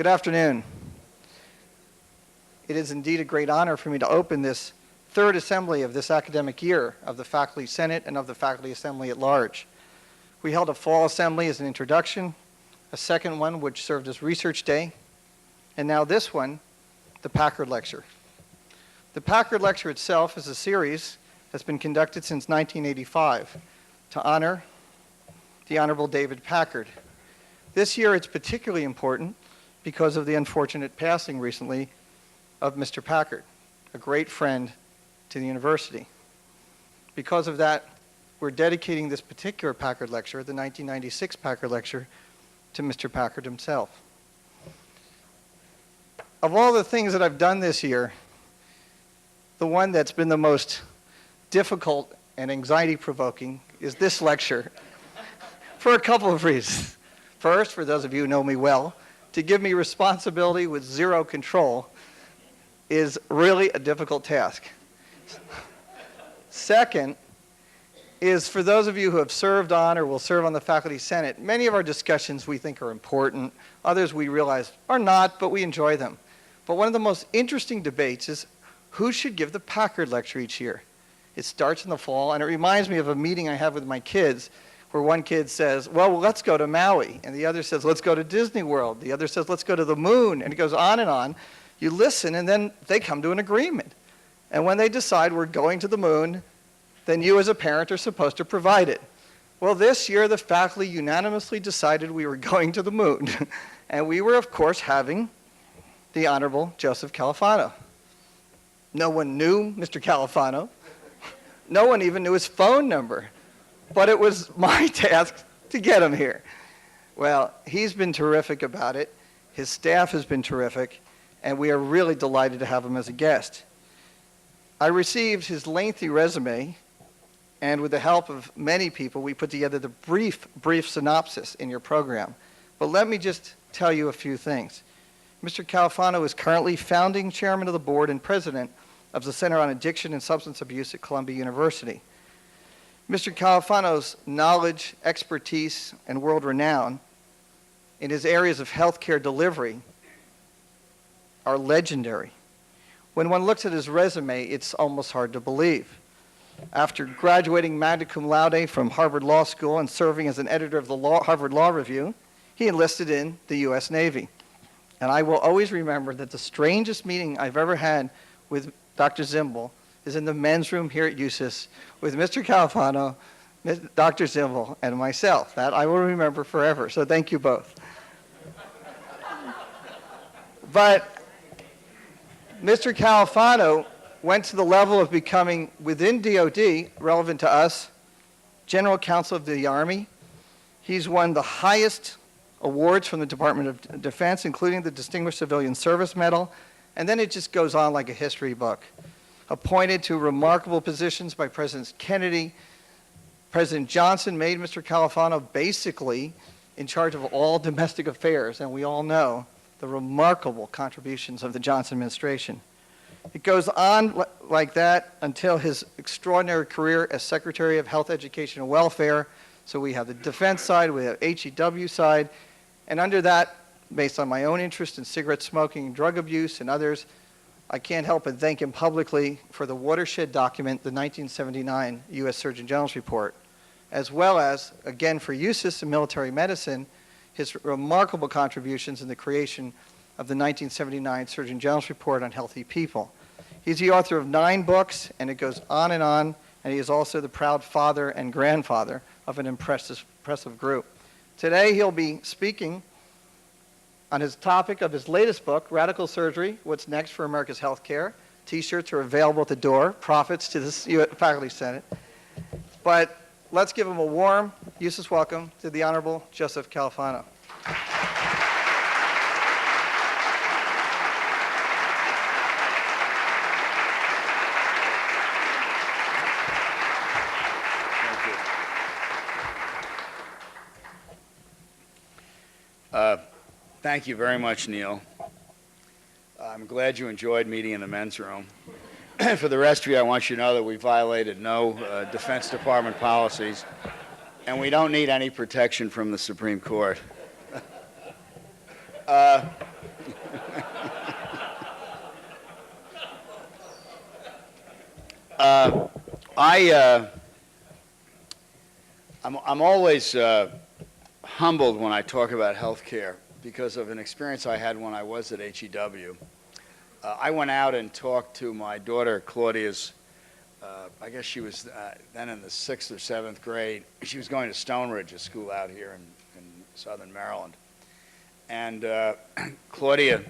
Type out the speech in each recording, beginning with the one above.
Good afternoon. It is indeed a great honor for me to open this third assembly of this academic year of the Faculty Senate and of the Faculty Assembly at large. We held a fall assembly as an introduction, a second one which served as research day, and now this one, the Packard Lecture. The Packard Lecture itself is a series that's been conducted since 1985 to honor the Honorable David Packard. This year it's particularly important because of the unfortunate passing recently of Mr. Packard, a great friend to the university. Because of that, we're dedicating this particular Packard Lecture, the 1996 Packard Lecture, to Mr. Packard himself. Of all the things that I've done this year, the one that's been the most difficult and anxiety-provoking is this lecture for a couple of reasons. First, for those of you who know me well, to give me responsibility with zero control is really a difficult task. Second is for those of you who have served on or will serve on the Faculty Senate, many of our discussions we think are important, others we realize are not, but we enjoy them. But one of the most interesting debates is who should give the Packard Lecture each year. It starts in the fall, and it reminds me of a meeting I have with my kids where one kid says, well, let's go to Maui, and the other says, let's go to Disney World. The other says, let's go to the moon, and it goes on and on. You listen, and then they come to an agreement. And when they decide we're going to the moon, then you as a parent are supposed to provide it. Well, this year the faculty unanimously decided we were going to the moon, and we were, of course, having the Honorable Joseph Califano. No one knew Mr. Califano. No one even knew his phone number. But it was my task to get him here. Well, he's been terrific about it. His staff has been terrific, and we are really delighted to have him as a guest. I received his lengthy resume, and with the help of many people, we put together the brief synopsis in your program. But let me just tell you a few things. Mr. Califano is currently founding chairman of the board and president of the Center on Addiction and Substance Abuse at Columbia University. Mr. Califano's knowledge, expertise, and world renown in his areas of healthcare delivery are legendary. When one looks at his resume, it's almost hard to believe. After graduating magna cum laude from Harvard Law School and serving as an editor of the Harvard Law Review, he enlisted in the U.S. Navy. And I will always remember that the strangest meeting I've ever had with Dr. Zimble is in the men's room here at USUHS with Mr. Califano, Dr. Zimble, and myself. That I will remember forever, so thank you both. But Mr. Califano went to the level of becoming, within DOD, relevant to us, General Counsel of the Army. He's won the highest awards from the Department of Defense, including the Distinguished Civilian Service Medal, and then it just goes on like a history book. Appointed to remarkable positions by Presidents Kennedy, President Johnson made Mr. Califano basically in charge of all domestic affairs, and we all know the remarkable contributions of the Johnson administration. It goes on like that until his extraordinary career as Secretary of Health, Education, and Welfare. So we have the defense side, we have HEW side, and under that, based on my own interest in cigarette smoking and drug abuse and others, I can't help but thank him publicly for the watershed document, the 1979 U.S. Surgeon General's report, as well as, again, for USUHS and military medicine, his remarkable contributions in the creation of the 1979 Surgeon General's report on healthy people. He's the author of 9 books, and it goes on, and he is also the proud father and grandfather of an impressive group. Today, he'll be speaking on his topic of his latest book, Radical Surgery, What's Next for America's Healthcare. T-shirts are available at the door, profits to the Faculty Senate. But let's give him a warm USUHS welcome to the Honorable Joseph Califano. Thank you very much, Neil. I'm glad you enjoyed meeting in the men's room. For the rest of you, I want you to know that we violated no Defense Department policies, and we don't need any protection from the Supreme Court. I'm always humbled when I talk about health care because of an experience I had when I was at HEW. I went out and talked to my daughter Claudia's, I guess she was then in the 6th or 7th grade. She was going to Stone Ridge, a school out here in southern Maryland. And Claudia,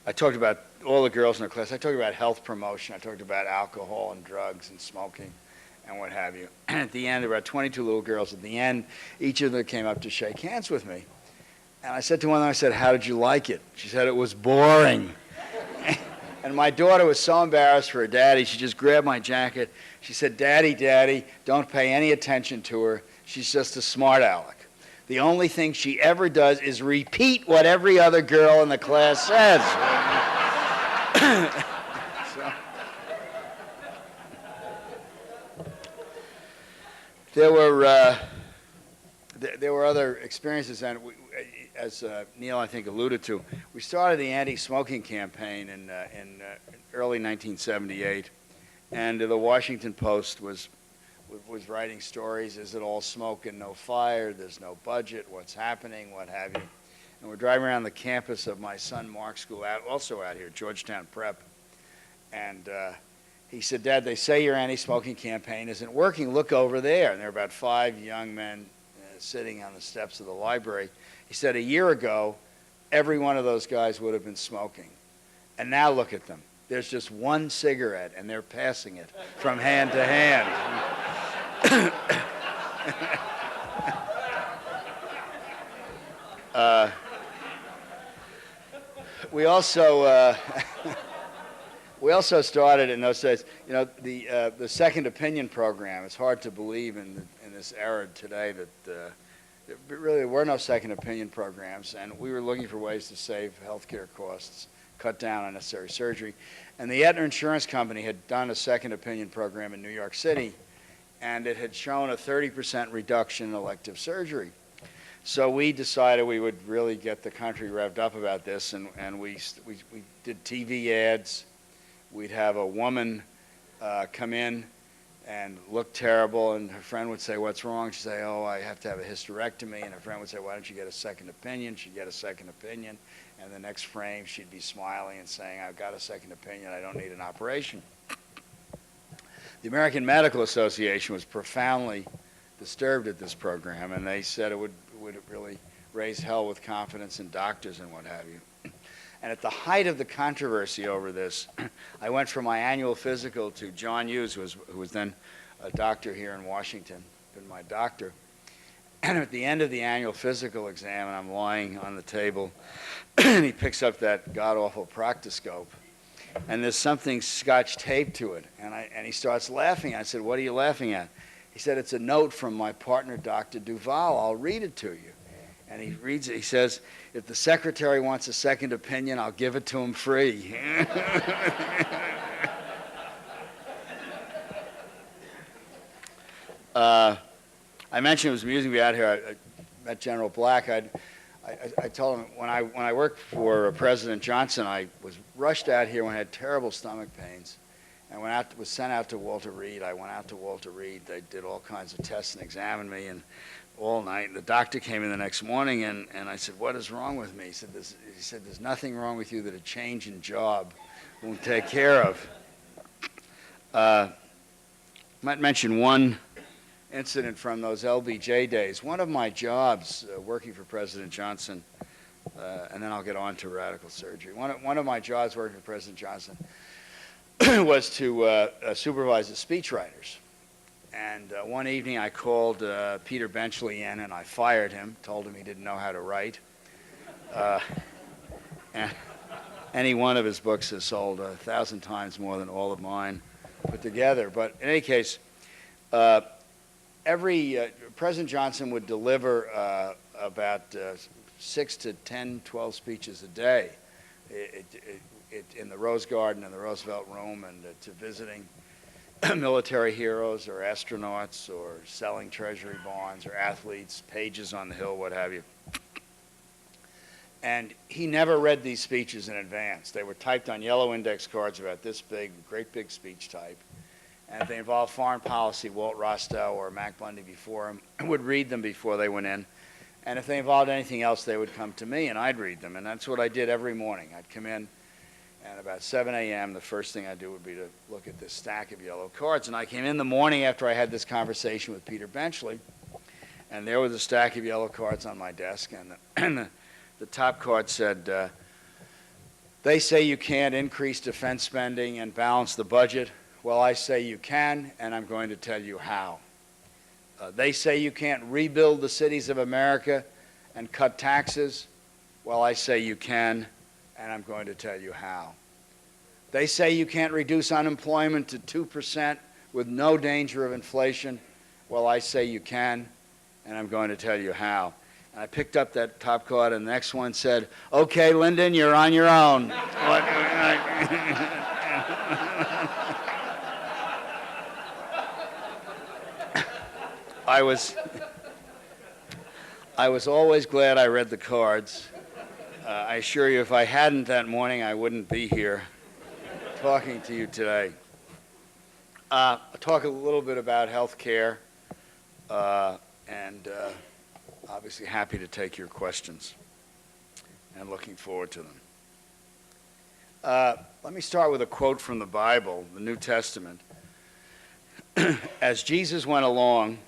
I talked about all the girls in her class. I talked about health promotion. I talked about alcohol and drugs and smoking and what have you. And at the end, there were about 22 little girls. At the end, each of them came up to shake hands with me. And I said to one of them, I said, "How did you like it?" She said, "It was boring." And my daughter was so embarrassed for her daddy, she just grabbed my jacket. She said, "Daddy, Daddy, don't pay any attention to her. She's just a smart aleck. The only thing she ever does is repeat what every other girl in the class says." So, there were other experiences, and as Neil, I think, alluded to, we started the anti-smoking campaign in early 1978, and the Washington Post was writing stories: "Is it all smoke and no fire? There's no budget. What's happening? What have you?" And we're driving around the campus of my son Mark's school, also out here, Georgetown Prep, and he said, "Dad, they say your anti-smoking campaign isn't working. Look over there." And there were about 5 young men sitting on the steps of the library. He said, "A year ago, every one of those guys would have been smoking. And now look at them. There's just one cigarette, and they're passing it from hand to hand." We also started in those days, the second opinion program. It's hard to believe in this era today that there really were no second opinion programs, and we were looking for ways to save healthcare costs, cut down on unnecessary surgery. And the Aetna Insurance Company had done a second opinion program in New York City, and it had shown a 30% reduction in elective surgery. So we decided we would really get the country revved up about this, and we did TV ads. We'd have a woman come in and look terrible, and her friend would say, "What's wrong?" She'd say, "Oh, I have to have a hysterectomy." And her friend would say, "Why don't you get a second opinion?" She'd get a second opinion, and the next frame she'd be smiling and saying, "I've got a second opinion, I don't need an operation." The American Medical Association was profoundly disturbed at this program, and they said it would really raise hell with confidence in doctors and what have you. And at the height of the controversy over this, I went for my annual physical to John Hughes, who was then a doctor here in Washington, been my doctor. And at the end of the annual physical exam, and I'm lying on the table, and he picks up that god-awful proctoscope, and there's something scotch taped to it, and he starts laughing. I said, "What are you laughing at?" He said, "It's a note from my partner, Dr. Duval. I'll read it to you." And he reads it. He says, "If the secretary wants a second opinion, I'll give it to him free." I mentioned it was amusing to be out here. I met General Black. I told him when I worked for President Johnson, I was rushed out here when I had terrible stomach pains. And was sent out to Walter Reed. I went out to Walter Reed. They did all kinds of tests and examined me and all night. And the doctor came in the next morning, and I said, "What is wrong with me?" He said, "There's nothing wrong with you that a change in job won't take care of." I might mention one incident from those LBJ days. One of my jobs working for President Johnson, and then I'll get on to radical surgery. One of my jobs working for President Johnson was to supervise the speechwriters. And one evening I called Peter Benchley in, and I fired him, told him he didn't know how to write. And any one of his books has sold 1,000 times more than all of mine put together. But in any case, President Johnson would deliver about 6 to 10, 12 speeches a day. In the Rose Garden and the Roosevelt Room, and to visiting military heroes or astronauts or selling treasury bonds or athletes, pages on the Hill, what have you. And he never read these speeches in advance. They were typed on yellow index cards about this big, great big speech type. And if they involved foreign policy, Walt Rostow or Mac Bundy before him would read them before they went in. And if they involved anything else, they would come to me and I'd read them. And that's what I did every morning. I'd come in, and about 7 a.m., the first thing I'd do would be to look at this stack of yellow cards. And I came in the morning after I had this conversation with Peter Benchley, and there was a stack of yellow cards on my desk, and the top card said, they say you can't increase defense spending and balance the budget. Well, I say you can, and I'm going to tell you how. They say you can't rebuild the cities of America and cut taxes. Well, I say you can, and I'm going to tell you how. They say you can't reduce unemployment to 2% with no danger of inflation. Well, I say you can, and I'm going to tell you how. And I picked up that top card, and the next one said, okay, Lyndon, you're on your own. I was always glad I read the cards. I assure you, if I hadn't that morning, I wouldn't be here talking to you today. I'll talk a little bit about health care, and obviously happy to take your questions, and looking forward to them. Let me start with a quote from the Bible, the New Testament. As Jesus went along,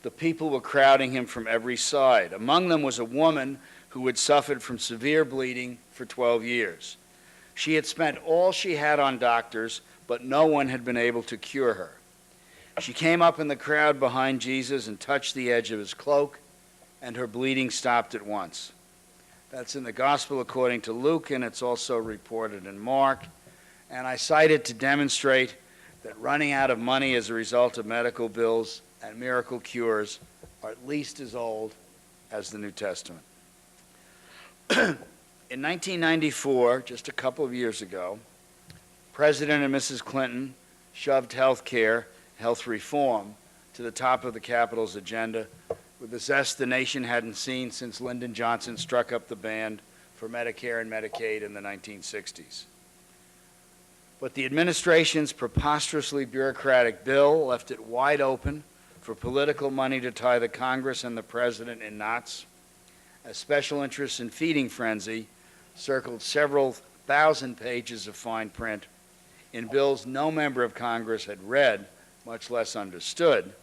the people were crowding him from every side. Among them was a woman who had suffered from severe bleeding for 12 years. She had spent all she had on doctors, but no one had been able to cure her. She came up in the crowd behind Jesus and touched the edge of his cloak, and her bleeding stopped at once. That's in the Gospel according to Luke, and it's also reported in Mark. And I cite it to demonstrate that running out of money as a result of medical bills and miracle cures are at least as old as the New Testament. In 1994, just a couple of years ago, President and Mrs. Clinton shoved health care, health reform, to the top of the Capitol's agenda with a zest the nation hadn't seen since Lyndon Johnson struck up the band for Medicare and Medicaid in the 1960s. But the administration's preposterously bureaucratic bill left it wide open for political money to tie the Congress and the president in knots. A special interest in feeding frenzy circled several thousand pages of fine print in bills no member of Congress had read, much less understood,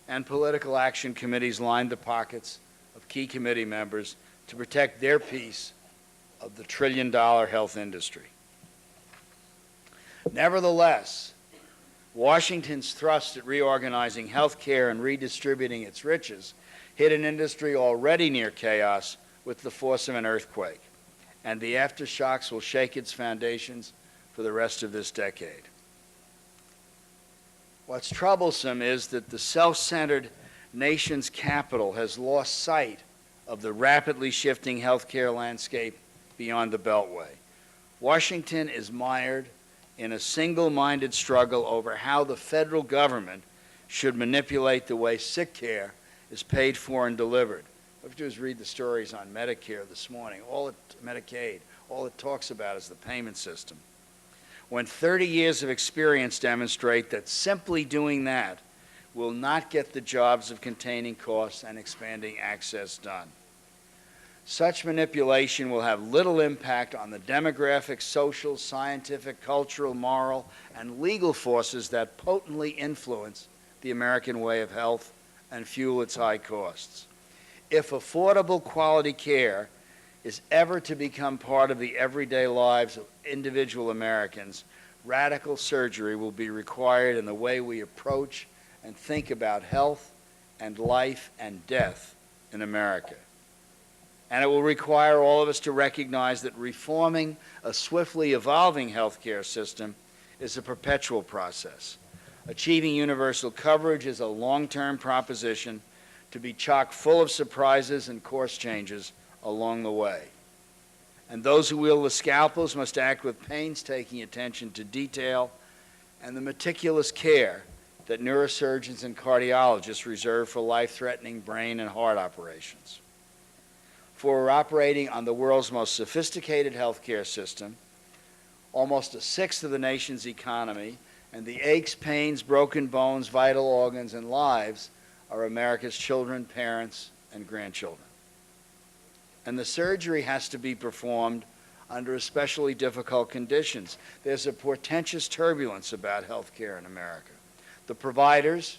and political action committees lined the pockets of key committee members to protect their piece of the trillion-dollar health industry. Nevertheless, Washington's thrust at reorganizing health care and redistributing its riches hit an industry already near chaos with the force of an earthquake, and the aftershocks will shake its foundations for the rest of this decade. What's troublesome is that the self-centered nation's capital has lost sight of the rapidly shifting healthcare landscape beyond the Beltway. Washington is mired in a single-minded struggle over how the federal government should manipulate the way sick care is paid for and delivered. What I have to do is read the stories on Medicare this morning. Medicaid, all it talks about is the payment system. When 30 years of experience demonstrate that simply doing that will not get the jobs of containing costs and expanding access done. Such manipulation will have little impact on the demographic, social, scientific, cultural, moral, and legal forces that potently influence the American way of health and fuel its high costs. If affordable quality care is ever to become part of the everyday lives of individual Americans, radical surgery will be required in the way we approach and think about health and life and death in America. And it will require all of us to recognize that reforming a swiftly evolving healthcare system is a perpetual process. Achieving universal coverage is a long-term proposition to be chock full of surprises and course changes along the way. And those who wield the scalpels must act with painstaking attention to detail and the meticulous care that neurosurgeons and cardiologists reserve for life-threatening brain and heart operations. For we're operating on the world's most sophisticated healthcare system, almost a sixth of the nation's economy, And the aches, pains, broken bones, vital organs, and lives are America's children, parents, and grandchildren. And the surgery has to be performed under especially difficult conditions. There's a portentous turbulence about health care in America. The providers,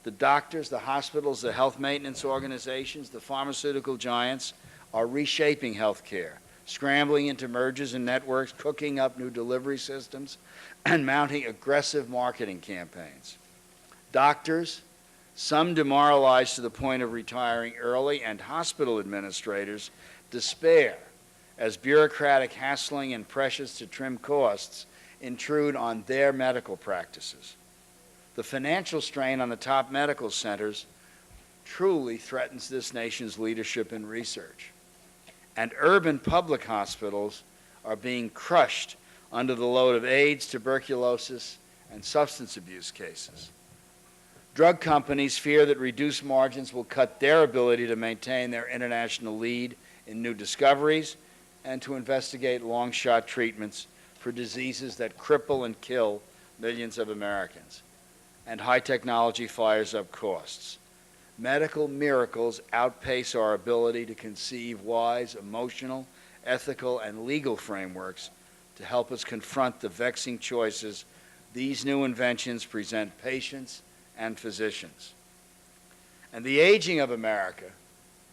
the doctors, the hospitals, the health maintenance organizations, the pharmaceutical giants are reshaping health care, scrambling into mergers and networks, cooking up new delivery systems, and mounting aggressive marketing campaigns. Doctors, some demoralized to the point of retiring early, and hospital administrators despair as bureaucratic hassling and pressures to trim costs intrude on their medical practices. The financial strain on the top medical centers truly threatens this nation's leadership in research. And urban public hospitals are being crushed under the load of AIDS, tuberculosis, and substance abuse cases. Drug companies fear that reduced margins will cut their ability to maintain their international lead in new discoveries and to investigate long-shot treatments for diseases that cripple and kill millions of Americans. And high technology fires up costs. Medical miracles outpace our ability to conceive wise, emotional, ethical, and legal frameworks to help us confront the vexing choices these new inventions present patients and physicians. And the aging of America,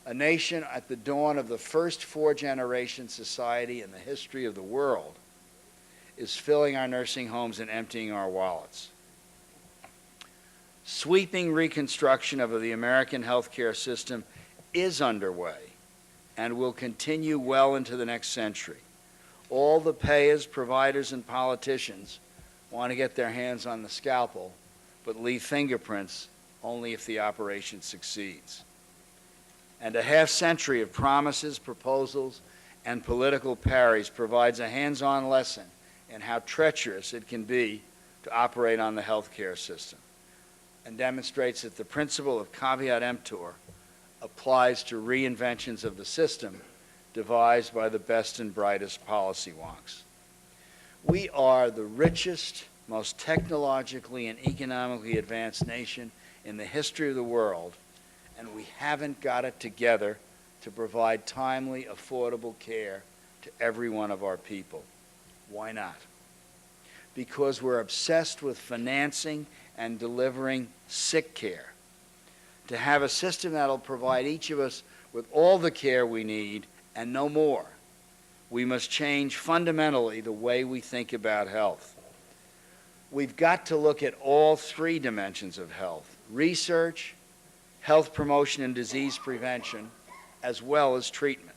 a nation at the dawn of the first four-generation society in the history of the world, is filling our nursing homes and emptying our wallets. Sweeping reconstruction of the American healthcare system is underway and will continue well into the next century. All the payers, providers, and politicians want to get their hands on the scalpel, but leave fingerprints only if the operation succeeds. And a half-century of promises, proposals, and political parries provides a hands-on lesson in how treacherous it can be to operate on the healthcare system, and demonstrates that the principle of caveat emptor applies to reinventions of the system devised by the best and brightest policy wonks. We are the richest, most technologically and economically advanced nation in the history of the world, and we haven't got it together to provide timely, affordable care to every one of our people. Why not? Because we're obsessed with financing and delivering sick care. To have a system that'll provide each of us with all the care we need and no more, we must change fundamentally the way we think about health. We've got to look at all three dimensions of health: research, health promotion and disease prevention, as well as treatment.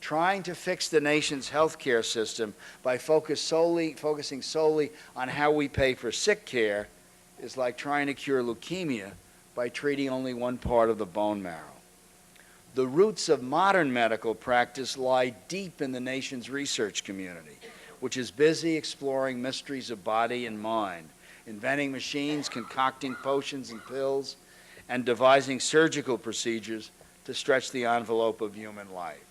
Trying to fix the nation's healthcare system by focusing solely on how we pay for sick care is like trying to cure leukemia by treating only one part of the bone marrow. The roots of modern medical practice lie deep in the nation's research community, which is busy exploring mysteries of body and mind, inventing machines, concocting potions and pills, and devising surgical procedures to stretch the envelope of human life.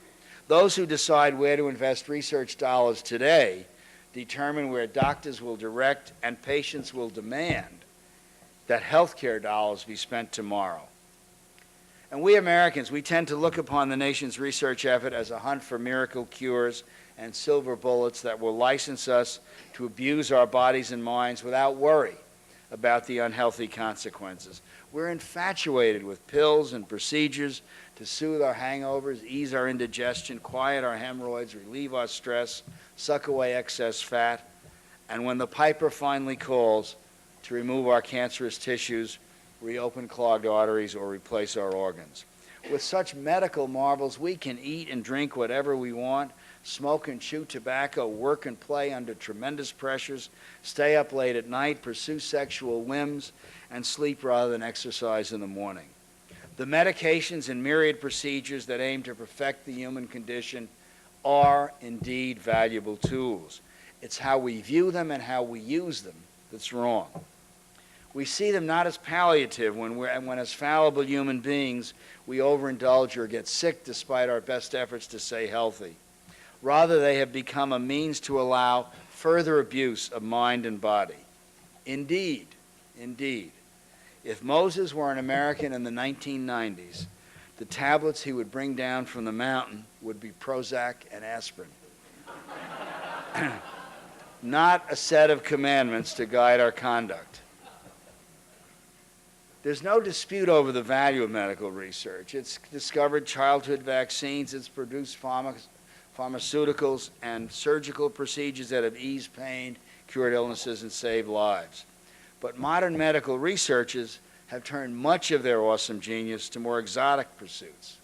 Those who decide where to invest research dollars today determine where doctors will direct and patients will demand that healthcare dollars be spent tomorrow. And we Americans, we tend to look upon the nation's research effort as a hunt for miracle cures and silver bullets that will license us to abuse our bodies and minds without worry about the unhealthy consequences. We're infatuated with pills and procedures to soothe our hangovers, ease our indigestion, quiet our hemorrhoids, relieve our stress, suck away excess fat, and when the piper finally calls, to remove our cancerous tissues, reopen clogged arteries, or replace our organs. With such medical marvels, we can eat and drink whatever we want, smoke and chew tobacco, work and play under tremendous pressures, stay up late at night, pursue sexual whims, and sleep rather than exercise in the morning. The medications and myriad procedures that aim to perfect the human condition are indeed valuable tools. It's how we view them and how we use them that's wrong. We see them not as palliative when as fallible human beings we overindulge or get sick despite our best efforts to stay healthy. Rather, they have become a means to allow further abuse of mind and body. Indeed, indeed. If Moses were an American in the 1990s, the tablets he would bring down from the mountain would be Prozac and aspirin. Not a set of commandments to guide our conduct. There's no dispute over the value of medical research. It's discovered childhood vaccines, it's produced pharmaceuticals and surgical procedures that have eased pain, cured illnesses, and saved lives. But modern medical researchers have turned much of their awesome genius to more exotic pursuits.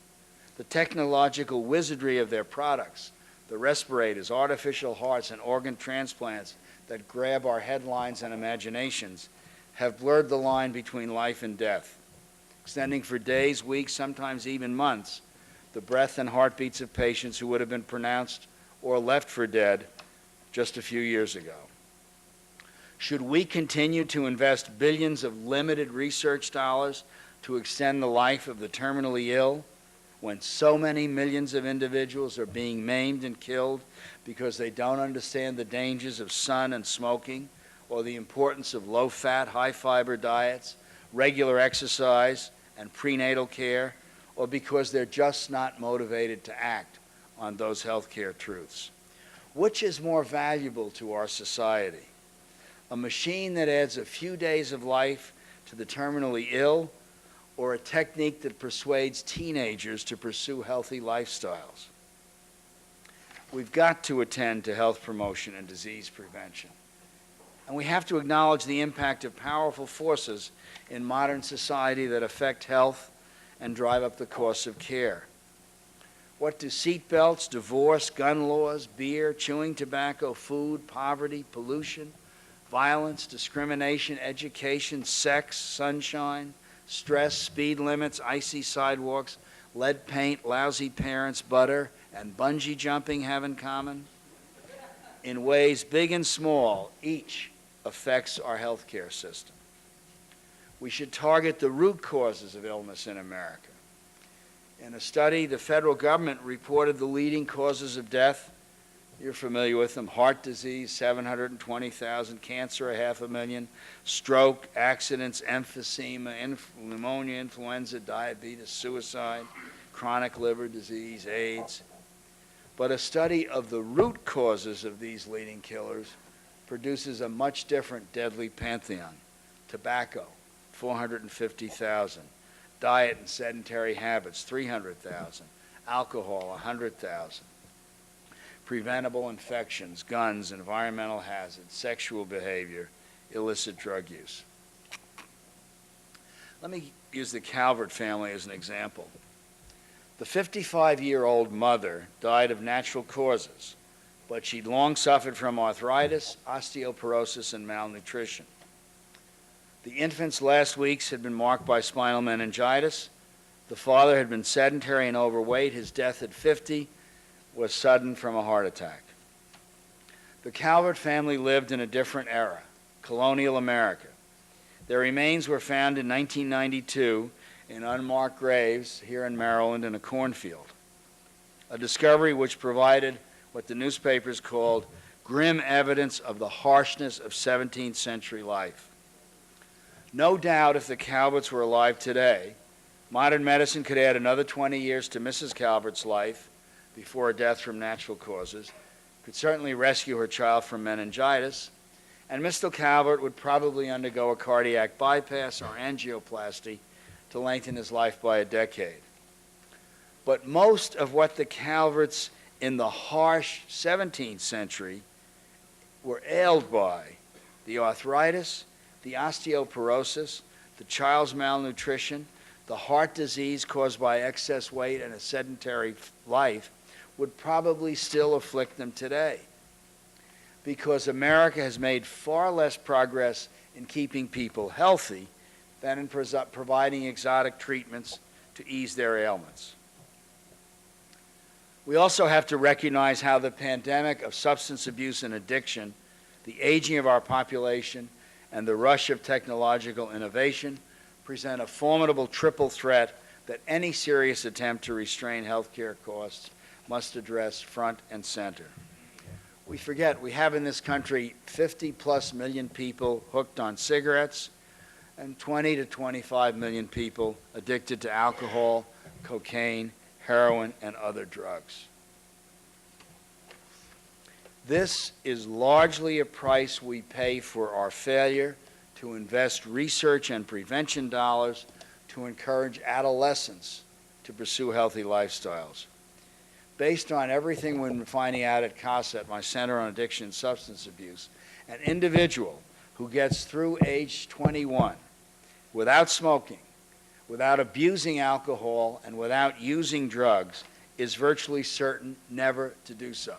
The technological wizardry of their products, the respirators, artificial hearts, and organ transplants that grab our headlines and imaginations, have blurred the line between life and death, extending for days, weeks, sometimes even months, the breath and heartbeats of patients who would have been pronounced or left for dead just a few years ago. Should we continue to invest billions of limited research dollars to extend the life of the terminally ill when so many millions of individuals are being maimed and killed because they don't understand the dangers of sun and smoking or the importance of low-fat, high-fiber diets, regular exercise, and prenatal care, or because they're just not motivated to act on those healthcare truths? Which is more valuable to our society? A machine that adds a few days of life to the terminally ill, or a technique that persuades teenagers to pursue healthy lifestyles? We've got to attend to health promotion and disease prevention. And we have to acknowledge the impact of powerful forces in modern society that affect health and drive up the costs of care. What do seatbelts, divorce, gun laws, beer, chewing tobacco, food, poverty, pollution, violence, discrimination, education, sex, sunshine, stress, speed limits, icy sidewalks, lead paint, lousy parents, butter, and bungee jumping have in common? In ways big and small, each affects our healthcare system. We should target the root causes of illness in America. In a study, the federal government reported the leading causes of death. You're familiar with them: heart disease, 720,000, cancer, 500,000, stroke, accidents, emphysema, pneumonia, influenza, diabetes, suicide, chronic liver disease, AIDS. But a study of the root causes of these leading killers produces a much different deadly pantheon: tobacco, 450,000, diet and sedentary habits, 300,000, alcohol, 100,000. Preventable infections, guns, environmental hazards, sexual behavior, illicit drug use. Let me use the Calvert family as an example. The 55-year-old mother died of natural causes, but she'd long suffered from arthritis, osteoporosis, and malnutrition. The infant's last weeks had been marked by spinal meningitis. The father had been sedentary and overweight. His death at 50 was sudden from a heart attack. The Calvert family lived in a different era, colonial America. Their remains were found in 1992 in unmarked graves here in Maryland in a cornfield, a discovery which provided what the newspapers called grim evidence of the harshness of 17th century life. No doubt if the Calverts were alive today, modern medicine could add another 20 years to Mrs. Calvert's life before her death from natural causes, could certainly rescue her child from meningitis, and Mr. Calvert would probably undergo a cardiac bypass or angioplasty to lengthen his life by a decade. But most of what the Calverts in the harsh 17th century were ailed by, the arthritis, the osteoporosis, the child's malnutrition, the heart disease caused by excess weight and a sedentary life, would probably still afflict them today, because America has made far less progress in keeping people healthy than in providing exotic treatments to ease their ailments. We also have to recognize how the pandemic of substance abuse and addiction, the aging of our population, and the rush of technological innovation present a formidable triple threat that any serious attempt to restrain healthcare costs must address front and center. We forget we have in this country 50+ million people hooked on cigarettes and 20 to 25 million people addicted to alcohol, cocaine, heroin, and other drugs. This is largely a price we pay for our failure to invest research and prevention dollars to encourage adolescents to pursue healthy lifestyles. Based on everything we've been finding out at CASA, my Center on Addiction and Substance Abuse, an individual who gets through age 21 without smoking, without abusing alcohol, and without using drugs is virtually certain never to do so.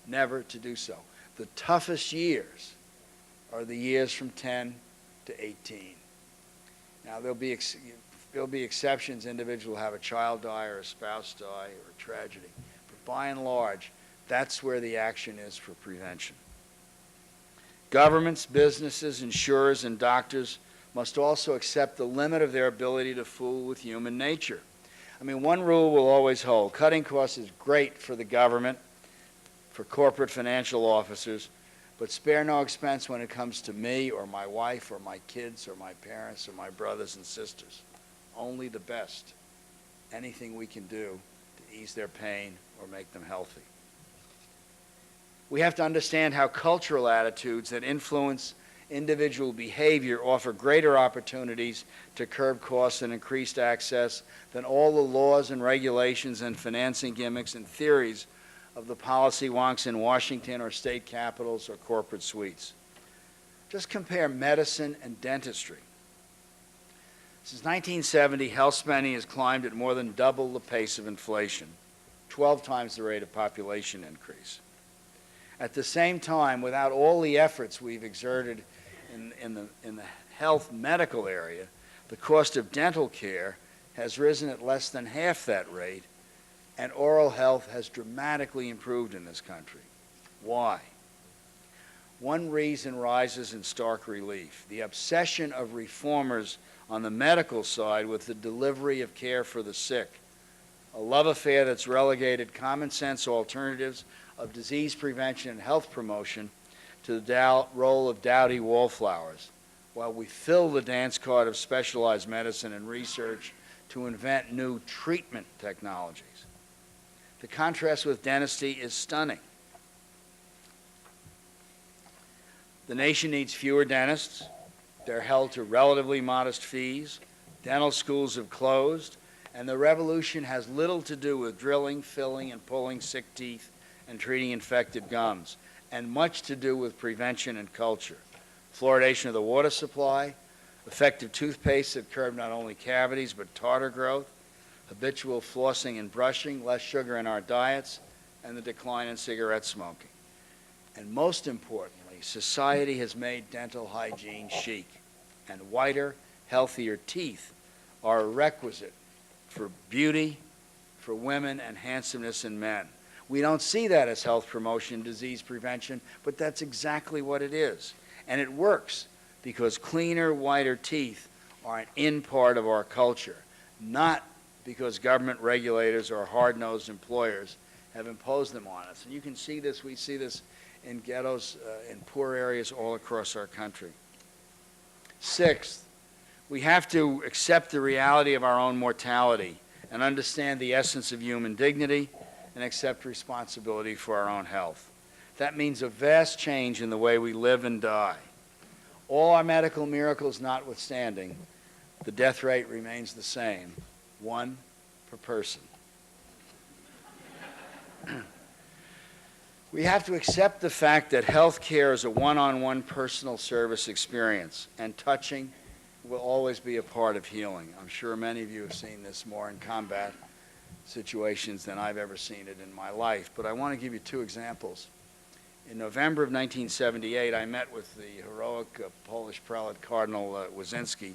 Never to do so. The toughest years are the years from 10 to 18. Now, there'll be exceptions. Individuals will have a child die or a spouse die or a tragedy. But by and large, that's where the action is for prevention. Governments, businesses, insurers, and doctors must also accept the limit of their ability to fool with human nature. I mean, one rule will always hold. Cutting costs is great for the government, for corporate financial officers, but spare no expense when it comes to me or my wife or my kids or my parents or my brothers and sisters. Only the best. Anything we can do to ease their pain or make them healthy. We have to understand how cultural attitudes that influence individual behavior offer greater opportunities to curb costs and increased access than all the laws and regulations and financing gimmicks and theories of the policy wonks in Washington or state capitals or corporate suites. Just compare medicine and dentistry. Since 1970, health spending has climbed at more than double the pace of inflation, 12 times the rate of population increase. At the same time, without all the efforts we've exerted in the health medical area, the cost of dental care has risen at less than half that rate, and oral health has dramatically improved in this country. Why? One reason rises in stark relief: the obsession of reformers on the medical side with the delivery of care for the sick, a love affair that's relegated common sense alternatives of disease prevention and health promotion to the role of dowdy wallflowers, while we fill the dance card of specialized medicine and research to invent new treatment technologies. The contrast with dentistry is stunning. The nation needs fewer dentists. They're held to relatively modest fees. Dental schools have closed, and the revolution has little to do with drilling, filling, and pulling sick teeth and treating infected gums, and much to do with prevention and culture. Fluoridation of the water supply, effective toothpaste that curb not only cavities but tartar growth, habitual flossing and brushing, less sugar in our diets, and the decline in cigarette smoking. And most importantly, society has made dental hygiene chic, and whiter, healthier teeth are a requisite for beauty, for women, and handsomeness in men. We don't see that as health promotion, disease prevention, but that's exactly what it is. And it works because cleaner, whiter teeth are an in part of our culture, not because government regulators or hard-nosed employers have imposed them on us. And you can see this, we see this in ghettos, in poor areas all across our country. Sixth, we have to accept the reality of our own mortality and understand the essence of human dignity and accept responsibility for our own health. That means a vast change in the way we live and die. All our medical miracles notwithstanding, the death rate remains the same, 1 per person. We have to accept the fact that health care is a one-on-one personal service experience, and touching will always be a part of healing. I'm sure many of you have seen this more in combat situations than I've ever seen it in my life, but I want to give you 2 examples. In November of 1978, I met with the heroic Polish prelate Cardinal Wyszynski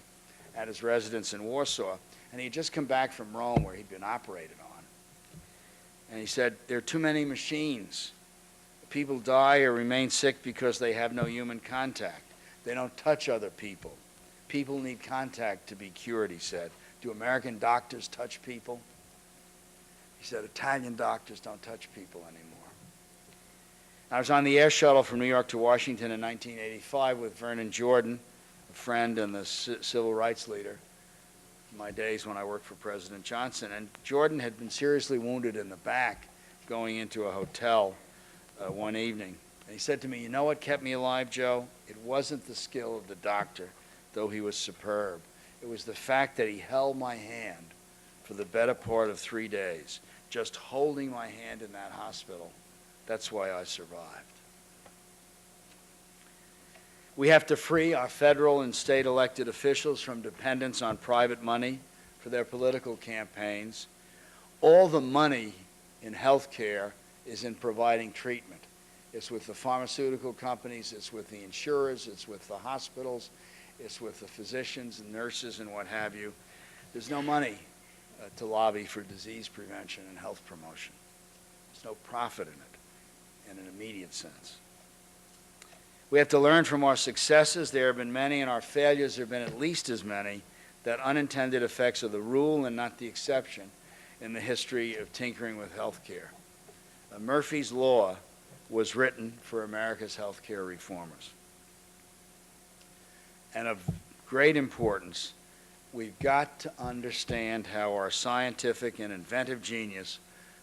at his residence in Warsaw, and he had just come back from Rome where he'd been operated on. And he said, there are too many machines. People die or remain sick because they have no human contact. They don't touch other people. People need contact to be cured, he said. Do American doctors touch people? He said, Italian doctors don't touch people anymore. I was on the air shuttle from New York to Washington in 1985 with Vernon Jordan, a friend and the civil rights leader in my days when I worked for President Johnson. And Jordan had been seriously wounded in the back going into a hotel one evening. And he said to me, "You know what kept me alive, Joe? It wasn't the skill of the doctor, though he was superb. It was the fact that he held my hand for the better part of 3 days, just holding my hand in that hospital. That's why I survived." We have to free our federal and state elected officials from dependence on private money for their political campaigns. All the money in health care is in providing treatment. It's with the pharmaceutical companies, it's with the insurers, it's with the hospitals, it's with the physicians and nurses and what have you. There's no money to lobby for disease prevention and health promotion. There's no profit in it in an immediate sense. We have to learn from our successes. There have been many, and our failures have been at least as many, that unintended effects are the rule and not the exception in the history of tinkering with health care. Murphy's Law was written for America's health care reformers. And of great importance, we've got to understand how our scientific and inventive genius,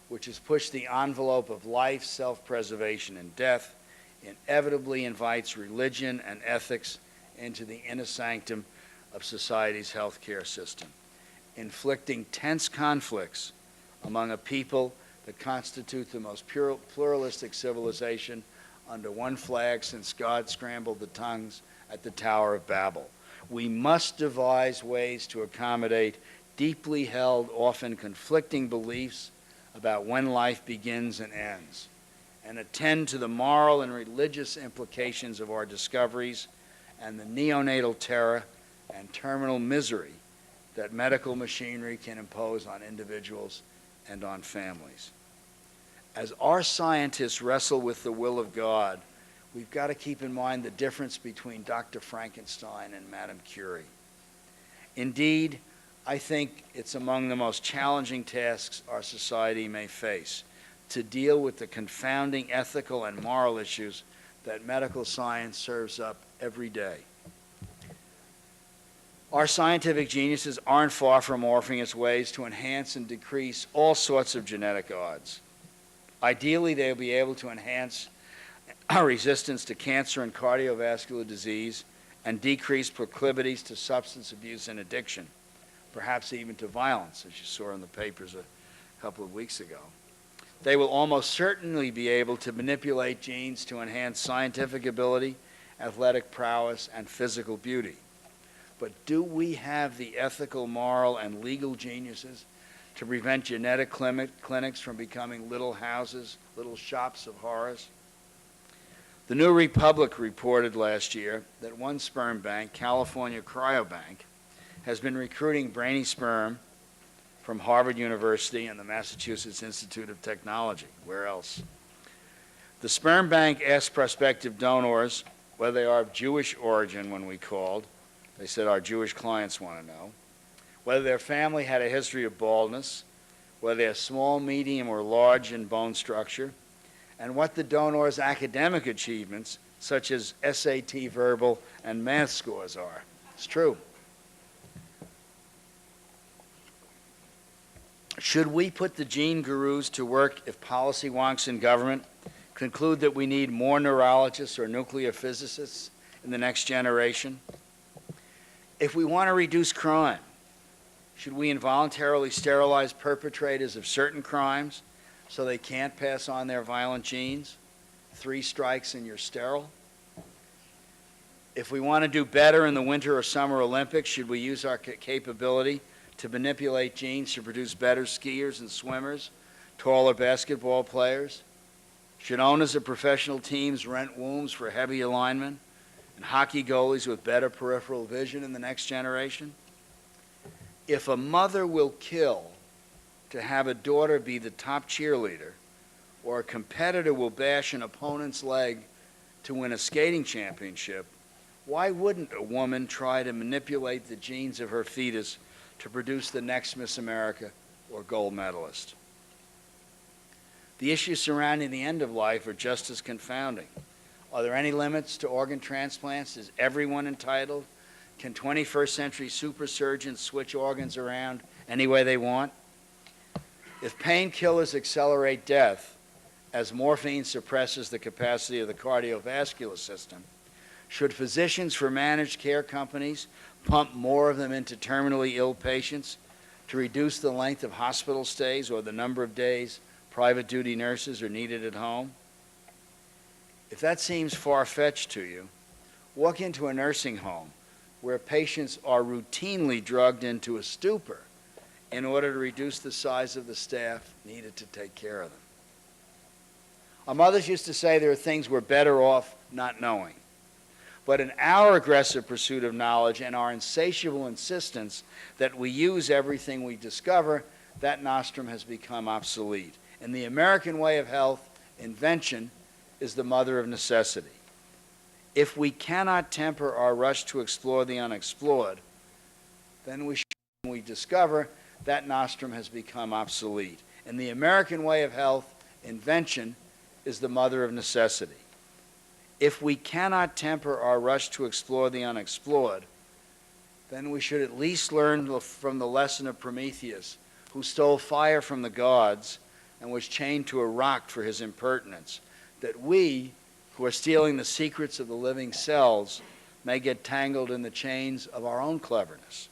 which has pushed the envelope of life, self-preservation, and death, inevitably invites religion and ethics into the inner sanctum of society's health care system, inflicting tense conflicts among a people that constitute the most pluralistic civilization under one flag since God scrambled the tongues at the Tower of Babel. We must devise ways to accommodate deeply held, often conflicting beliefs about when life begins and ends, and attend to the moral and religious implications of our discoveries and the neonatal terror and terminal misery that medical machinery can impose on individuals and on families. As our scientists wrestle with the will of God, we've got to keep in mind the difference between Dr. Frankenstein and Madame Curie. Indeed, I think it's among the most challenging tasks our society may face, to deal with the confounding ethical and moral issues that medical science serves up every day. Our scientific geniuses aren't far from offering us ways to enhance and decrease all sorts of genetic odds. Ideally, they'll be able to enhance our resistance to cancer and cardiovascular disease and decrease proclivities to substance abuse and addiction, perhaps even to violence, as you saw in the papers a couple of weeks ago. They will almost certainly be able to manipulate genes to enhance scientific ability, athletic prowess, and physical beauty. But do we have the ethical, moral, and legal geniuses to prevent genetic clinics from becoming little houses, little shops of horrors? The New Republic reported last year that one sperm bank, California Cryobank, has been recruiting brainy sperm from Harvard University and the Massachusetts Institute of Technology. Where else? The sperm bank asked prospective donors whether they are of Jewish origin when we called. They said our Jewish clients want to know. Whether their family had a history of baldness, whether they are small, medium, or large in bone structure, and what the donor's academic achievements, such as SAT verbal and math scores, are. It's true. Should we put the gene gurus to work if policy wonks in government conclude that we need more neurologists or nuclear physicists in the next generation? If we want to reduce crime, should we involuntarily sterilize perpetrators of certain crimes so they can't pass on their violent genes? 3 strikes and you're sterile. If we want to do better in the Winter or Summer Olympics, should we use our capability to manipulate genes to produce better skiers and swimmers, taller basketball players? Should owners of professional teams rent wombs for heavy alignment and hockey goalies with better peripheral vision in the next generation? If a mother will kill to have a daughter be the top cheerleader, or a competitor will bash an opponent's leg to win a skating championship, why wouldn't a woman try to manipulate the genes of her fetus to produce the next Miss America or gold medalist? The issues surrounding the end of life are just as confounding. Are there any limits to organ transplants? Is everyone entitled? Can 21st century super surgeons switch organs around any way they want? If painkillers accelerate death, as morphine suppresses the capacity of the cardiovascular system, should physicians for managed care companies pump more of them into terminally ill patients to reduce the length of hospital stays or the number of days private duty nurses are needed at home? If that seems far-fetched to you, walk into a nursing home where patients are routinely drugged into a stupor in order to reduce the size of the staff needed to take care of them. Our mothers used to say there are things we're better off not knowing. But in our aggressive pursuit of knowledge and our insatiable insistence that we use everything we discover, that nostrum has become obsolete. In the American way of health, invention is the mother of necessity. If we cannot temper our rush to explore the unexplored, then we discover that nostrum has become obsolete. In the American way of health, invention is the mother of necessity. If we cannot temper our rush to explore the unexplored, then we should at least learn from the lesson of Prometheus, who stole fire from the gods and was chained to a rock for his impertinence, that we, who are stealing the secrets of the living cells, may get tangled in the chains of our own cleverness.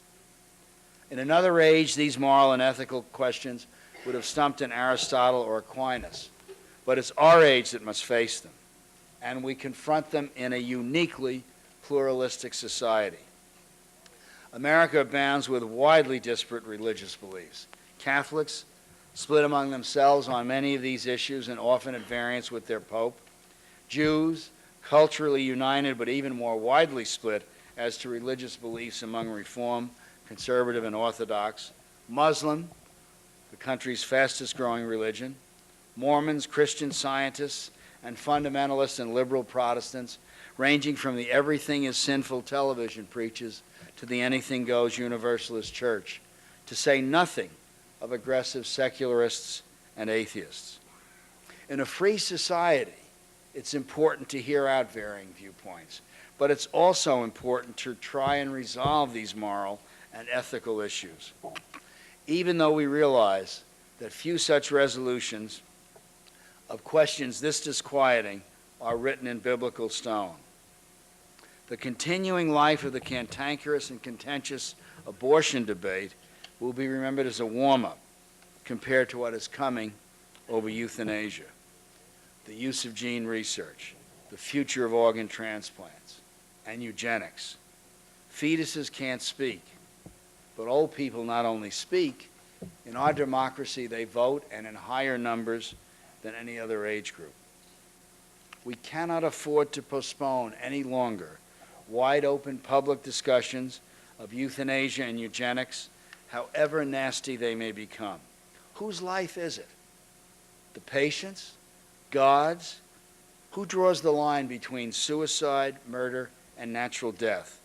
In another age, these moral and ethical questions would have stumped an Aristotle or Aquinas, but it's our age that must face them, and we confront them in a uniquely pluralistic society. America abounds with widely disparate religious beliefs. Catholics split among themselves on many of these issues and often at variance with their Pope. Jews, culturally united but even more widely split as to religious beliefs among Reform, Conservative, and Orthodox. Muslim, the country's fastest growing religion. Mormons, Christian Scientists, and fundamentalists and liberal Protestants, ranging from the everything is sinful television preachers to the anything goes universalist church, to say nothing of aggressive secularists and atheists. In a free society, it's important to hear out varying viewpoints, but it's also important to try and resolve these moral and ethical issues, even though we realize that few such resolutions of questions this disquieting are written in biblical stone. The continuing life of the cantankerous and contentious abortion debate will be remembered as a warm-up compared to what is coming over euthanasia, the use of gene research, the future of organ transplants, and eugenics. Fetuses can't speak, but old people not only speak, in our democracy they vote, and in higher numbers than any other age group. We cannot afford to postpone any longer wide-open public discussions of euthanasia and eugenics, however nasty they may become. Whose life is it? The patient's? God's? Who draws the line between suicide, murder, and natural death?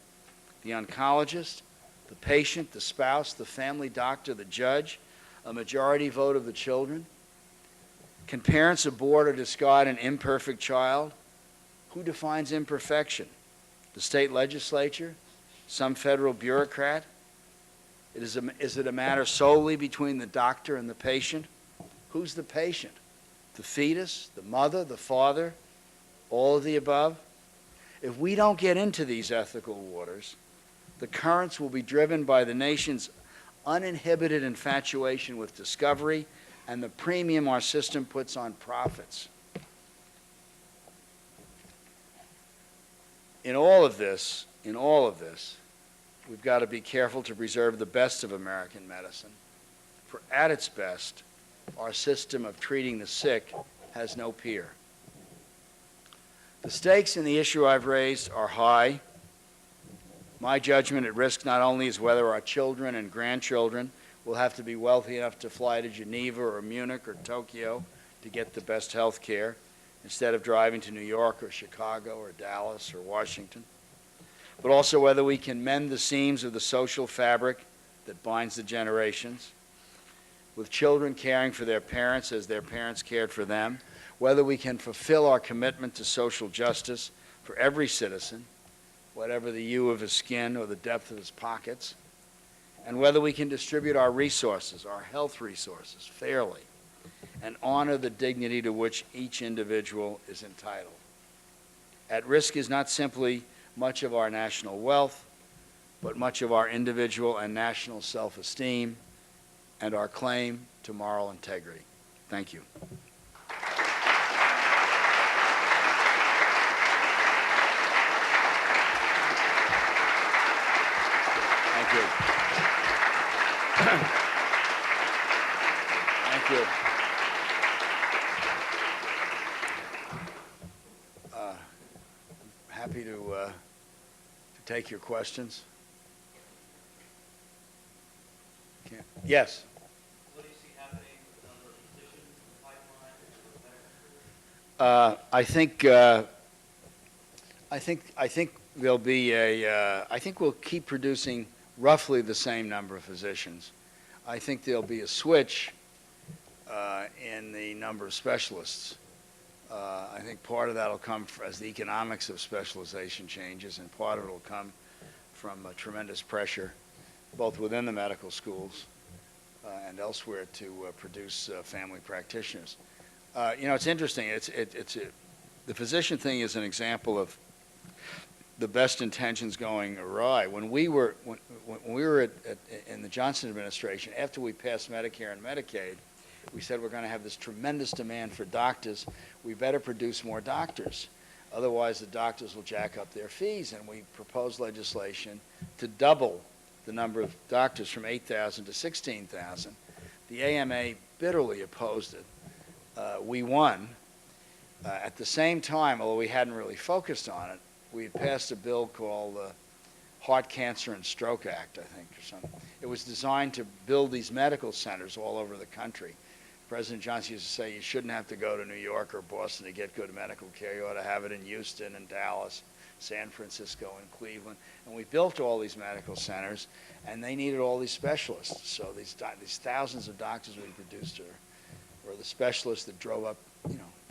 The oncologist, the patient, the spouse, the family doctor, the judge, a majority vote of the children? Can parents abort or discard an imperfect child? Who defines imperfection? The state legislature? Some federal bureaucrat? Is it a matter solely between the doctor and the patient? Who's the patient? The fetus, the mother, the father, all of the above? If we don't get into these ethical waters, the currents will be driven by the nation's uninhibited infatuation with discovery and the premium our system puts on profits. In all of this, we've got to be careful to preserve the best of American medicine. For at its best, our system of treating the sick has no peer. The stakes in the issue I've raised are high. My judgment at risk not only is whether our children and grandchildren will have to be wealthy enough to fly to Geneva or Munich or Tokyo to get the best health care instead of driving to New York or Chicago or Dallas or Washington, but also whether we can mend the seams of the social fabric that binds the generations. with children caring for their parents as their parents cared for them, whether we can fulfill our commitment to social justice for every citizen, whatever the hue of his skin or the depth of his pockets, and whether we can distribute our resources, our health resources, fairly, and honor the dignity to which each individual is entitled. At risk is not simply much of our national wealth, but much of our individual and national self-esteem and our claim to moral integrity. Thank you. Thank you. Thank you. Happy to take your questions. Yes. What do you see happening with the number of positions in the pipeline? I think there'll be I think we'll keep producing roughly the same number of physicians. I think there'll be a switch in the number of specialists. I think part of that will come as the economics of specialization changes, and part of it will come from tremendous pressure, both within the medical schools and elsewhere, to produce family practitioners. It's interesting. The physician thing is an example of the best intentions going awry. When we were in the Johnson administration, after we passed Medicare and Medicaid, we said we're going to have this tremendous demand for doctors. We better produce more doctors. Otherwise, the doctors will jack up their fees. And we proposed legislation to double the number of doctors from 8,000 to 16,000. The AMA bitterly opposed it. We won. At the same time, although we hadn't really focused on it, we had passed a bill called the Heart Cancer and Stroke Act, I think, or something. It was designed to build these medical centers all over the country. President Johnson used to say you shouldn't have to go to New York or Boston to get good medical care. You ought to have it in Houston and Dallas, San Francisco and Cleveland. And we built all these medical centers, and they needed all these specialists. So these thousands of doctors we produced were the specialists that drove up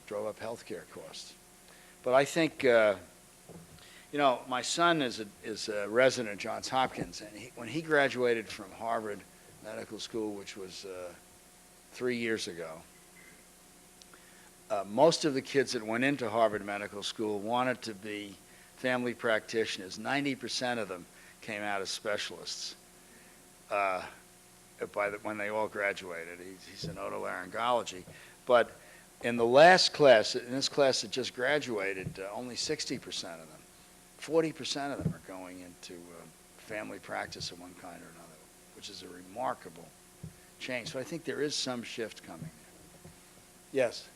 healthcare costs. But I think, my son is a resident at Johns Hopkins, and when he graduated from Harvard Medical School, which was 3 years ago, most of the kids that went into Harvard Medical School wanted to be family practitioners. 90% of them came out as specialists when they all graduated. He's in otolaryngology. But in the last class, in this class that just graduated, only 60% of them, 40% of them are going into family practice of one kind or another, which is a remarkable change. So I think there is some shift coming there. Yes?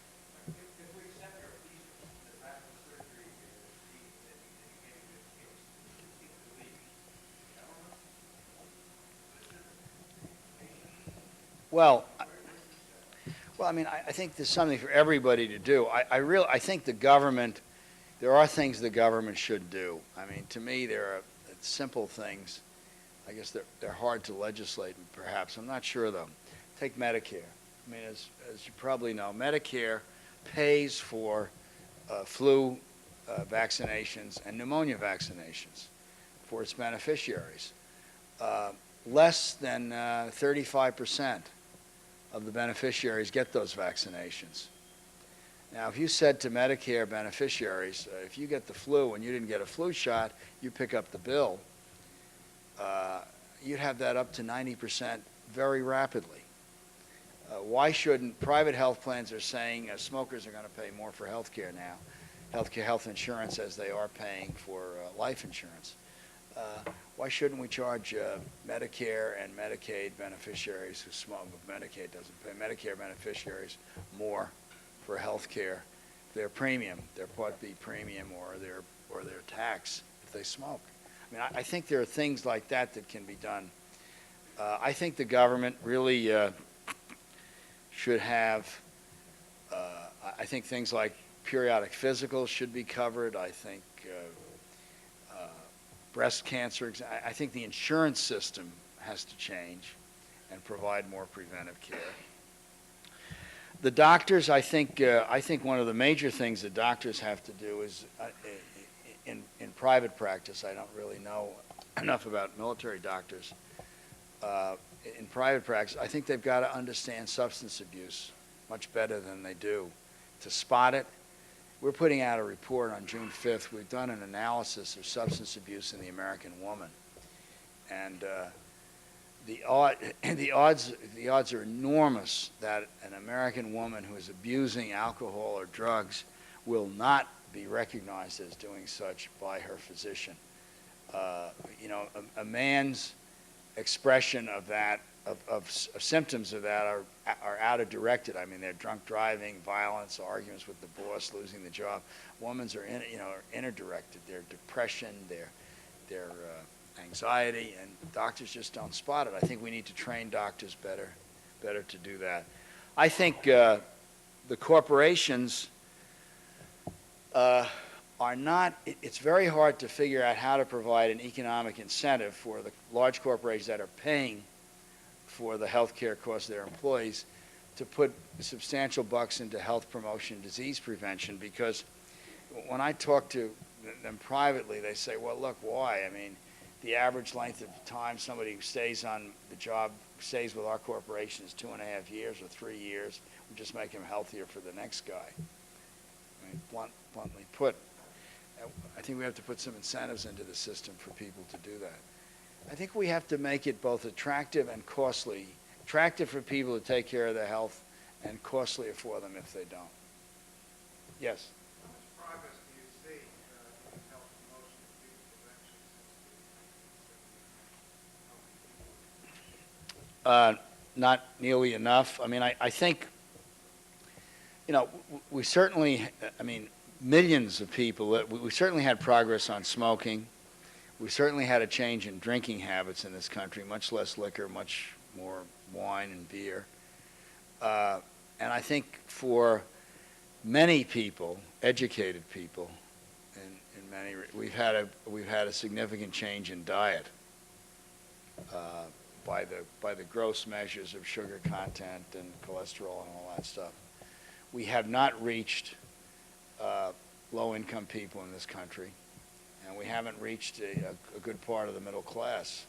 If we accept your thesis that radical surgery is the indicated case, who should take the lead? The government? Well, I mean, I think there's something for everybody to do. I think the government, there are things the government should do. I mean, to me, there are simple things. I guess they're hard to legislate, perhaps. I'm not sure, though. Take Medicare. I mean, as you probably know, Medicare pays for flu vaccinations and pneumonia vaccinations for its beneficiaries. Less than 35% of the beneficiaries get those vaccinations. Now, if you said to Medicare beneficiaries, if you get the flu and you didn't get a flu shot, you pick up the bill, you'd have that up to 90% very rapidly. Why shouldn't private health plans are saying smokers are going to pay more for health care now, health insurance, as they are paying for life insurance? Why shouldn't we charge Medicare and Medicaid beneficiaries who smoke, but Medicaid doesn't pay, Medicare beneficiaries more for health care, their premium, their Part B premium, or their tax if they smoke? I mean, I think there are things like that that can be done. I think the government really should have, I think things like periodic physicals should be covered. I think breast cancer, I think the insurance system has to change. and provide more preventive care. The doctors, I think one of the major things that doctors have to do is, in private practice, I don't really know enough about military doctors. In private practice, I think they've got to understand substance abuse much better than they do to spot it. We're putting out a report on June 5th. We've done an analysis of substance abuse in the American woman, and the odds are enormous that an American woman who is abusing alcohol or drugs will not be recognized as doing such by her physician. A man's expression of that, of symptoms of that are out of directed. I mean, they're drunk driving, violence, arguments with the boss, losing the job. Women's are inner directed. Their depression, their anxiety, and doctors just don't spot it. I think we need to train doctors better to do that. I think the corporations are not, it's very hard to figure out how to provide an economic incentive for the large corporations that are paying for the health care costs of their employees to put substantial bucks into health promotion, disease prevention, because when I talk to them privately, they say, well, look, why? I mean, the average length of time somebody who stays on the job, stays with our corporation is 2.5 years or 3 years. We just make him healthier for the next guy. I mean, bluntly put, I think we have to put some incentives into the system for people to do that. I think we have to make it both attractive and costly. Attractive for people to take care of their health and costlier for them if they don't. Yes? How much progress do you see in health promotion and disease prevention since the 1970s? Not nearly enough. I mean, I think, we certainly, millions of people, we certainly had progress on smoking. We certainly had a change in drinking habits in this country, much less liquor, much more wine and beer. And I think for many people, educated people, we've had a significant change in diet by the gross measures of sugar content and cholesterol and all that stuff. We have not reached low-income people in this country, and we haven't reached a good part of the middle class.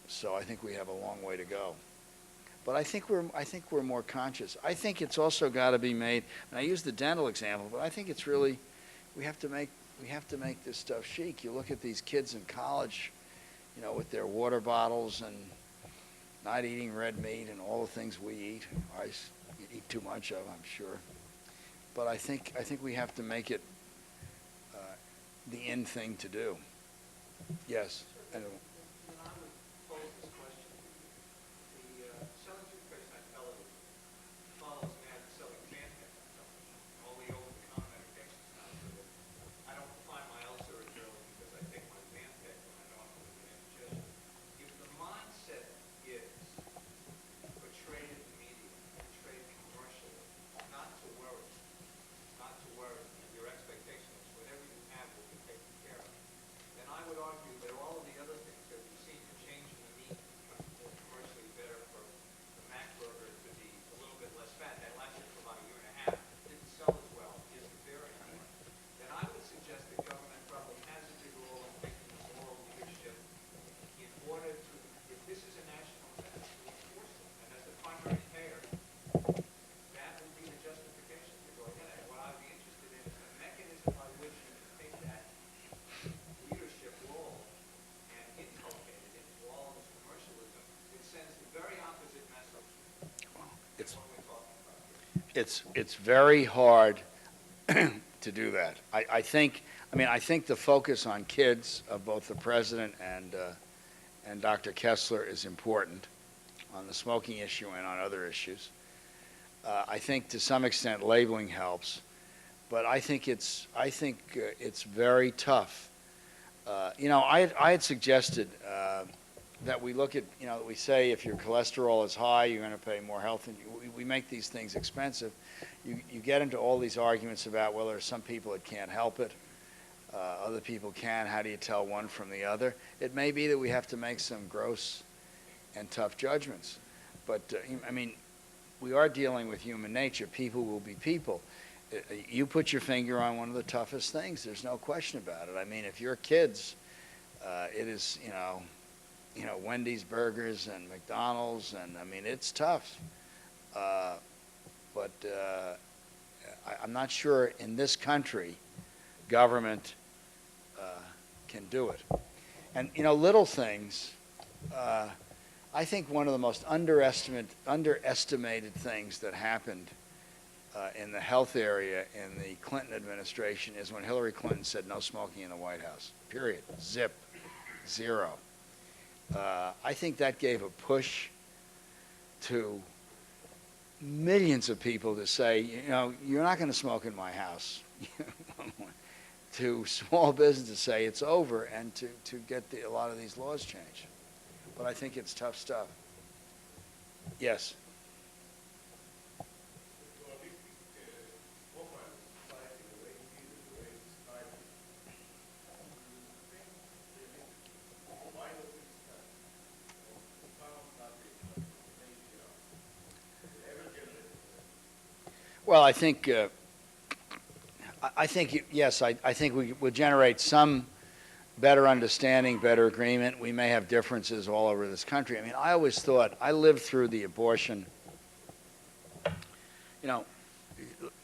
So I think we have a long way to go. But I think we're more conscious. I think it's also got to be made. And I use the dental example, but I think it's really we have to make this stuff chic. You look at these kids in college, with their water bottles and not eating red meat and all the things we eat. I eat too much of, I'm sure. But I think we have to make it the in thing to do. Yes. When I would pose this question to you, the selling toothpaste on television follows an ad selling Zantac on television, all the over-the-counter medications now, so that I don't find my ulcer as early because I take my Zantac when I know I'm going to get indigestion. If the mindset is portrayed in the media, portrayed commercially, not to worry, and your expectation is whatever you have will be taken care of, then I would argue that all of the other things that we've seen, the change in the meat becomes more commercially better, for the Mac burger to be a little bit less fat. That lasted for about a year and a half, didn't sell as well, isn't there anymore. Then I would suggest that government probably has a big role in taking this moral leadership in order to, if this is a national event, to enforce it. And as the primary payer, that would be the justification to go ahead. And what I'd be interested in is the mechanism by which you can take that leadership role and inculcate it into all of this commercialism. It sends the very opposite message than what we're talking about here. It's very hard to do that. I think the focus on kids of both the president and Dr. Kessler is important on the smoking issue and on other issues. I think to some extent labeling helps, but I think it's very tough. I had suggested that we look at, we say if your cholesterol is high, you're going to pay more health, and we make these things expensive. You get into all these arguments about, well, there are some people that can't help it, other people can. How do you tell one from the other? It may be that we have to make some gross and tough judgments. But, I mean, we are dealing with human nature. People will be people. You put your finger on one of the toughest things. There's no question about it. I mean, if you're kids, it is, Wendy's burgers and McDonald's, and I mean, it's tough. But I'm not sure in this country government can do it. And, little things, I think one of the most underestimated things that happened in the health area in the Clinton administration is when Hillary Clinton said no smoking in the White House, period. Zip. Zero. I think that gave a push to millions of people to say, you're not going to smoke in my house. To small business to say it's over and to get a lot of these laws changed. But I think it's tough stuff. Yes. Well, I think yes. I think we will generate some better understanding, better agreement. We may have differences all over this country. I mean, I always thought, I lived through the abortion.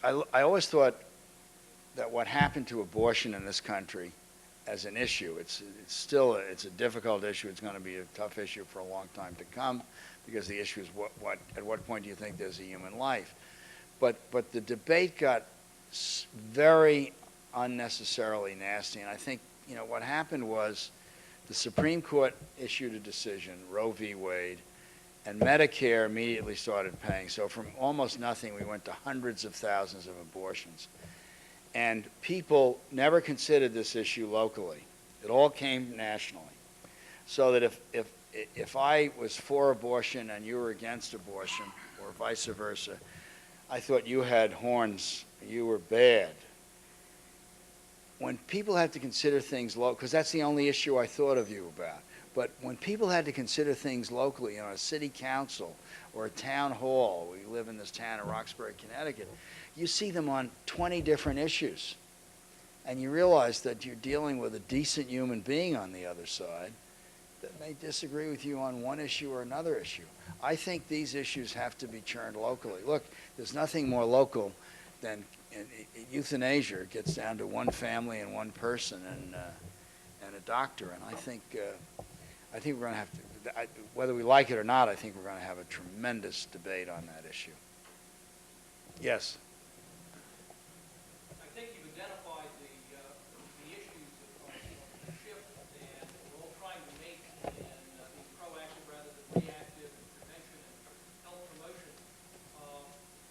I always thought that what happened to abortion in this country as an issue, it's a difficult issue. It's going to be a tough issue for a long time to come, because the issue is at what point do you think there's a human life? But the debate got very unnecessarily nasty, and I think what happened was the Supreme Court issued a decision, Roe v. Wade, and Medicare immediately started paying. So from almost nothing, we went to hundreds of thousands of abortions. And people never considered this issue locally. It all came nationally. So that if I was for abortion and you were against abortion, or vice versa, I thought you had horns, you were bad. When people had to consider things local, because that's the only issue I thought of you about, but when people had to consider things locally, a city council or a town hall, we live in this town of Roxbury, Connecticut, you see them on 20 different issues. And you realize that you're dealing with a decent human being on the other side that may disagree with you on one issue or another issue. I think these issues have to be churned locally. Look, there's nothing more local than euthanasia. It gets down to one family and one person and a doctor. And I think we're going to have to, whether we like it or not, I think we're going to have a tremendous debate on that issue. Yes. I think you've identified the issues of shift, and we're all trying to make and be proactive rather than reactive, and prevention and health promotion.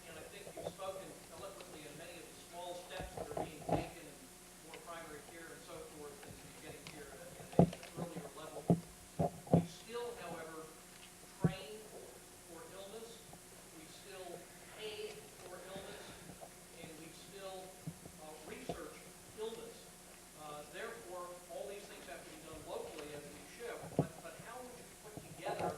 And I think you've spoken eloquently in many of the small steps that are being taken in more primary care and so forth, and getting care at an earlier level. We still, however, train for illness. We still pay for illness, and we still research illness. Therefore, all these things have to be done locally as we shift. But how would you put together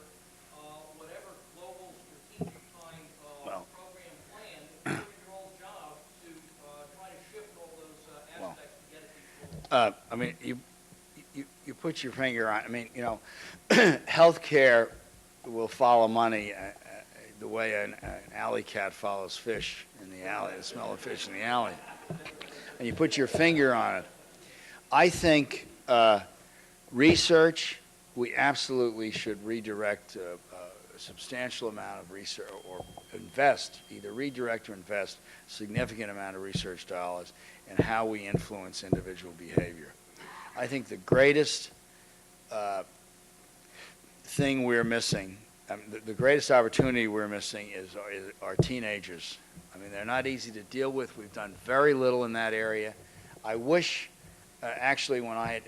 whatever global strategic kind of program plan, doing your own job to try to shift all those aspects to get at these goals? I mean, you put your finger on, healthcare will follow money the way an alley cat follows fish in the alley, the smell of fish in the alley. And you put your finger on it. I think research, we absolutely should redirect a substantial amount of research, or invest, either redirect or invest a significant amount of research dollars in how we influence individual behavior. I think the greatest thing we're missing, the greatest opportunity we're missing is our teenagers. I mean, they're not easy to deal with. We've done very little in that area. I wish, actually, when I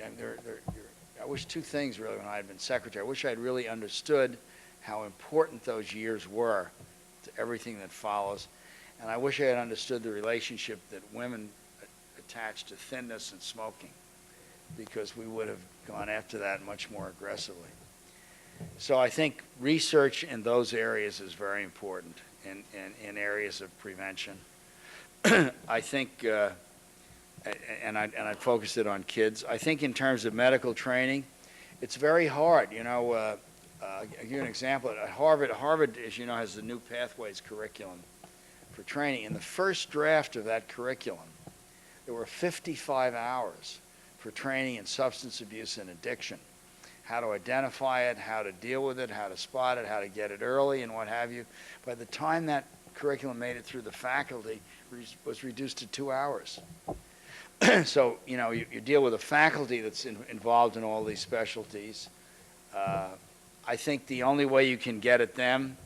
wish two things really when I had been secretary. I wish I had really understood how important those years were to everything that follows. And I wish I had understood the relationship that women attach to thinness and smoking, because we would have gone after that much more aggressively. So I think research in those areas is very important in areas of prevention. I think, and I focused it on kids. I think in terms of medical training, it's very hard. I'll give you an example. At Harvard, as you know, has the new Pathways curriculum for training. In the first draft of that curriculum, there were 55 hours for training in substance abuse and addiction. How to identify it, how to deal with it, how to spot it, how to get it early, and what have you. By the time that curriculum made it through the faculty, it was reduced to 2 hours. So, you deal with a faculty that's involved in all these specialties. I think the only way you can get at them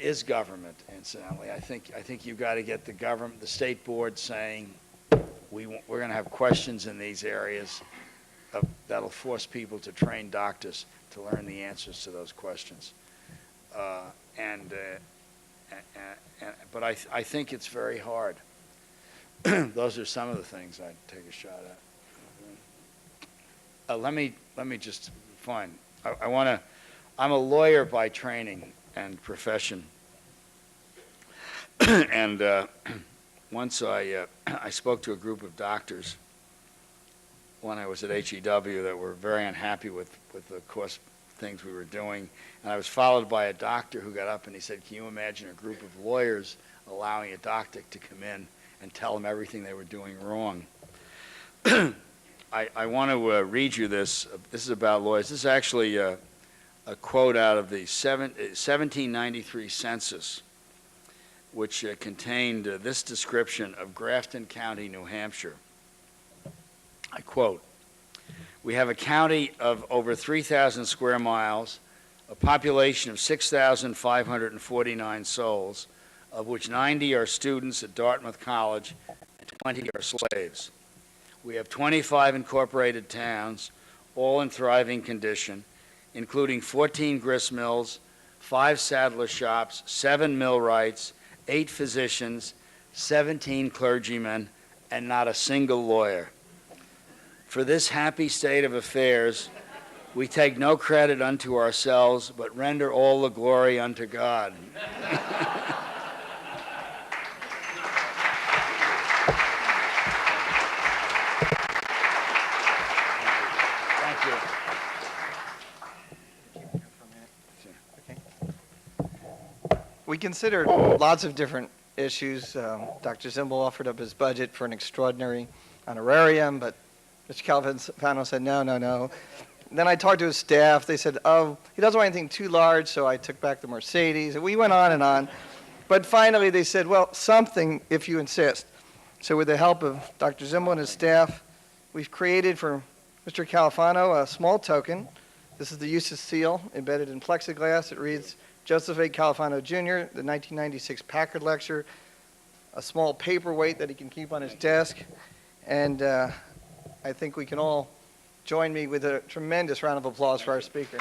is government, incidentally. I think you've got to get the state board saying, we're going to have questions in these areas that'll force people to train doctors to learn the answers to those questions. But I think it's very hard. Those are some of the things I'd take a shot at. Let me just, fine. I'm a lawyer by training and profession. And once I spoke to a group of doctors when I was at HEW that were very unhappy with the course things we were doing. And I was followed by a doctor who got up and he said, can you imagine a group of lawyers allowing a doctor to come in and tell them everything they were doing wrong? I want to read you this. This is about lawyers. This is actually a quote out of the 1793 census, which contained this description of Grafton County, New Hampshire. I quote, "We have a county of over 3,000 square miles, a population of 6,549 souls, of which 90 are students at Dartmouth College and 20 are slaves. We have 25 incorporated towns, all in thriving condition, including 14 grist mills, 5 saddler shops, 7 millwrights, 8 physicians, 17 clergymen, and not a single lawyer. For this happy state of affairs, we take no credit unto ourselves, but render all the glory unto God." Thank you. We considered lots of different issues. Dr. Zimble offered up his budget for an extraordinary honorarium, but Mr. Califano said, no, no, no. Then I talked to his staff. They said, oh, he doesn't want anything too large, so I took back the Mercedes. And we went on and on. But finally, they said, well, something if you insist. So with the help of Dr. Zimble and his staff, we've created for Mr. Califano a small token. This is the USUHS seal embedded in plexiglass. It reads, Joseph A. Califano, Jr., the 1996 Packard Lecture, a small paperweight that he can keep on his desk. And I think we can all join me with a tremendous round of applause for our speaker.